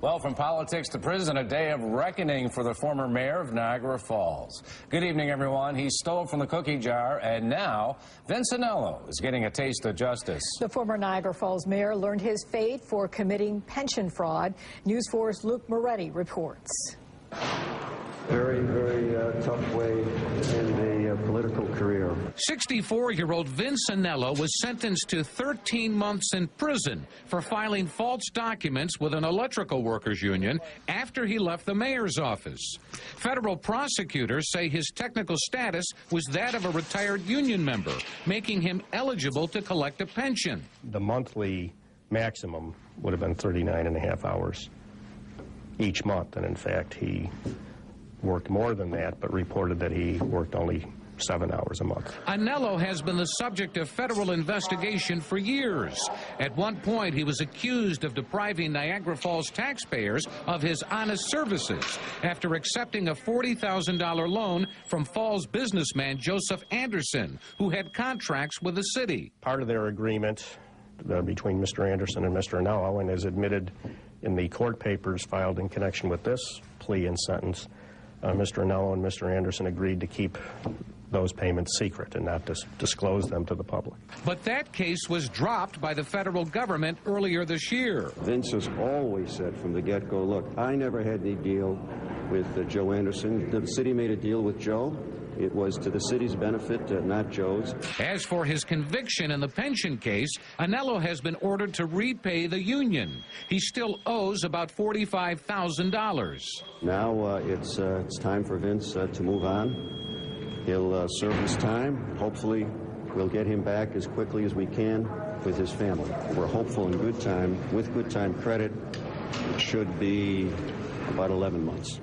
Well, from politics to prison, a day of reckoning for the former mayor of Niagara Falls. Good evening, everyone. He stole from the cookie jar, and now Vince Anello is getting a taste of justice. The former Niagara Falls mayor learned his fate for committing pension fraud. News 4's Luke Moretti reports. Very, very tough way in the political career. 64-year-old Vince Anello was sentenced to 13 months in prison for filing false documents with an electrical workers union after he left the mayor's office. Federal prosecutors say his technical status was that of a retired union member, making him eligible to collect a pension. The monthly maximum would have been 39 and a half hours each month, and in fact he worked more than that, but reported that he worked only 7 hours a month. Anello has been the subject of federal investigation for years. At one point, he was accused of depriving Niagara Falls taxpayers of his honest services after accepting a $40,000 loan from Falls businessman Joseph Anderson, who had contracts with the city. Part of their agreement between Mr. Anderson and Mr. Anello, and is admitted in the court papers filed in connection with this plea and sentence, Mr. Anello and Mr. Anderson agreed to keep those payments secret and not disclose them to the public. But that case was dropped by the federal government earlier this year. Vince has always said from the get-go, look, I never had any deal with Joe Anderson. The city made a deal with Joe. It was to the city's benefit, not Joe's. As for his conviction in the pension case, Anello has been ordered to repay the union. He still owes about $45,000. Now it's time for Vince to move on. He'll serve his time. Hopefully, we'll get him back as quickly as we can with his family. We're hopeful in good time. With good time credit, it should be about 11 months.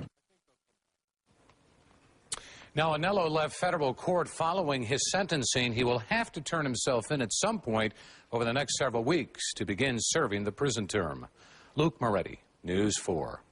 Now, Anello left federal court following his sentencing. He will have to turn himself in at some point over the next several weeks to begin serving the prison term. Luke Moretti, News 4.